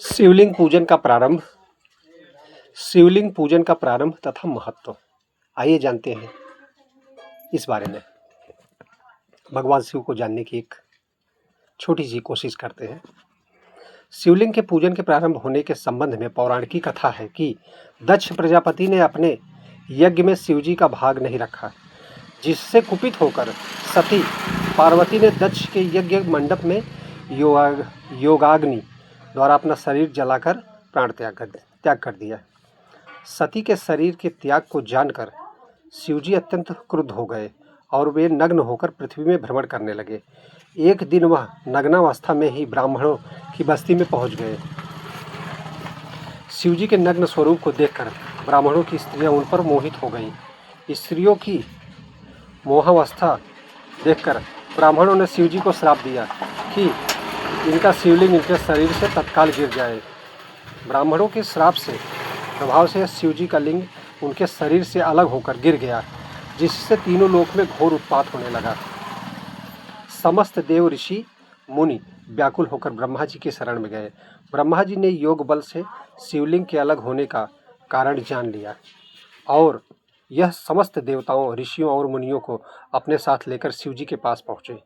शिवलिंग पूजन का प्रारंभ। शिवलिंग पूजन का प्रारंभ तथा महत्व, आइए जानते हैं इस बारे में। भगवान शिव को जानने की एक छोटी सी कोशिश करते हैं। शिवलिंग के पूजन के प्रारंभ होने के संबंध में पौराणिक कथा है कि दक्ष प्रजापति ने अपने यज्ञ में शिवजी का भाग नहीं रखा, जिससे कुपित होकर सती पार्वती ने दक्ष के यज्ञ मंडप में योगाग्नि द्वारा अपना शरीर जलाकर प्राण त्याग कर दिया। सती के शरीर के त्याग को जानकर शिवजी अत्यंत क्रुद्ध हो गए और वे नग्न होकर पृथ्वी में भ्रमण करने लगे। एक दिन वह नग्नावस्था में ही ब्राह्मणों की बस्ती में पहुंच गए। शिवजी के नग्न स्वरूप को देखकर ब्राह्मणों की स्त्रियां उन पर मोहित हो गईं। स्त्रियों की मोहावस्था देखकर ब्राह्मणों ने शिवजी को श्राप दिया कि इनका शिवलिंग इनके शरीर से तत्काल गिर जाए। ब्राह्मणों के श्राप से प्रभाव से शिवजी का लिंग उनके शरीर से अलग होकर गिर गया, जिससे तीनों लोक में घोर उत्पात होने लगा। समस्त देव ऋषि मुनि व्याकुल होकर ब्रह्मा जी की शरण में गए। ब्रह्मा जी ने योग बल से शिवलिंग के अलग होने का कारण जान लिया और यह समस्त देवताओं, ऋषियों और मुनियों को अपने साथ लेकर शिवजी के पास पहुँचे।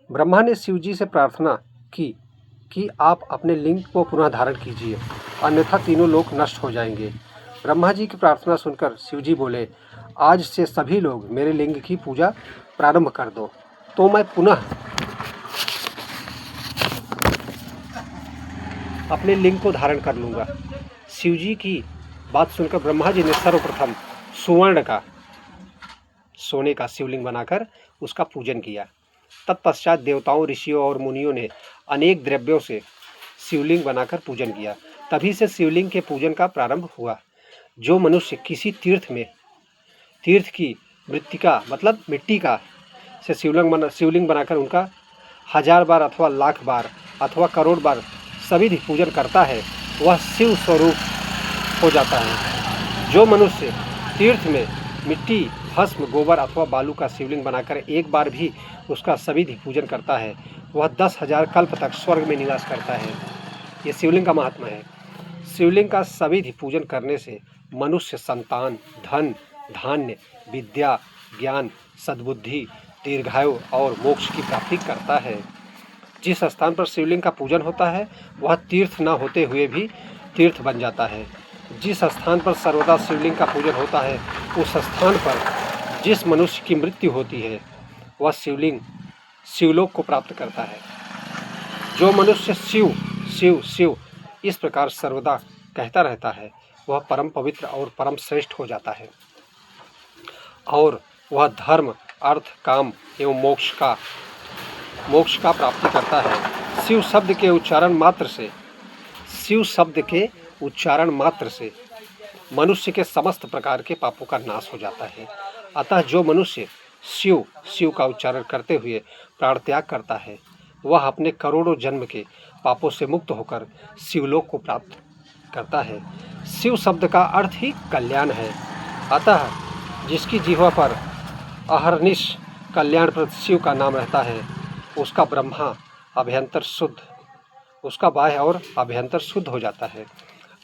ब्रह्मा ने शिवजी से प्रार्थना की कि आप अपने लिंग को पुनः धारण कीजिए, अन्यथा तीनों लोक नष्ट हो जाएंगे। ब्रह्मा जी की प्रार्थना सुनकर शिवजी बोले, आज से सभी लोग मेरे लिंग की पूजा प्रारंभ कर दो, तो मैं पुनः अपने लिंग को धारण कर लूँगा। शिवजी की बात सुनकर ब्रह्मा जी ने सर्वप्रथम सुवर्ण का, सोने का शिवलिंग बनाकर उसका पूजन किया। तत्पश्चात देवताओं, ऋषियों और मुनियों ने अनेक द्रव्यों से शिवलिंग बनाकर पूजन किया। तभी से शिवलिंग के पूजन का प्रारंभ हुआ। जो मनुष्य किसी तीर्थ की मृत्तिका मतलब मिट्टी का से शिवलिंग बनाकर उनका 1000 बार अथवा लाख बार अथवा करोड़ बार सभी पूजन करता है, वह शिव स्वरूप हो जाता है। जो मनुष्य तीर्थ में मिट्टी, भस्म, गोबर अथवा बालू का शिवलिंग बनाकर एक बार भी उसका सभी पूजन करता है, वह 10,000 कल्प तक स्वर्ग में निवास करता है। ये शिवलिंग का महात्मा है। शिवलिंग का सभी पूजन करने से मनुष्य संतान, धन, धान्य, विद्या, ज्ञान, सद्बुद्धि, दीर्घायु और मोक्ष की प्राप्ति करता है। जिस स्थान पर शिवलिंग का पूजन होता है वह तीर्थ न होते हुए भी तीर्थ बन जाता है। जिस स्थान पर सर्वदा शिवलिंग का पूजन होता है उस स्थान पर जिस मनुष्य की मृत्यु होती है वह शिवलिंग शिवलोक को प्राप्त करता है। जो मनुष्य शिव शिव शिव इस प्रकार सर्वदा कहता रहता है वह परम पवित्र और परम श्रेष्ठ हो जाता है और वह धर्म, अर्थ, काम एवं मोक्ष का प्राप्ति करता है। शिव शब्द के उच्चारण मात्र से मनुष्य के समस्त प्रकार के पापों का नाश हो जाता है। अतः जो मनुष्य शिव शिव का उच्चारण करते हुए प्राण त्याग करता है वह अपने करोड़ों जन्म के पापों से मुक्त होकर शिवलोक को प्राप्त करता है। शिव शब्द का अर्थ ही कल्याण है। अतः जिसकी जिह्वा पर अहरनिश कल्याणप्रद शिव का नाम रहता है उसका ब्रह्मा अभ्यंतर शुद्ध, उसका बाह्य और अभ्यंतर शुद्ध हो जाता है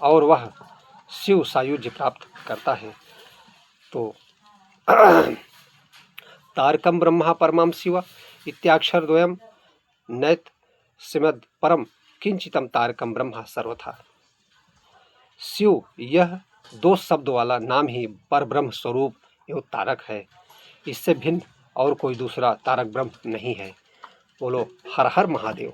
और वह शिव सायुज्य प्राप्त करता है। तो तारकम ब्रह्मा परमं शिव इत्याक्षर द्वयम नैत श्रीमद् परम किंचितम तारकम ब्रह्मा सर्वथा। शिव यह 2 शब्द वाला नाम ही पर ब्रह्म स्वरूप एवं तारक है। इससे भिन्न और कोई दूसरा तारक ब्रह्म नहीं है। बोलो हर हर महादेव।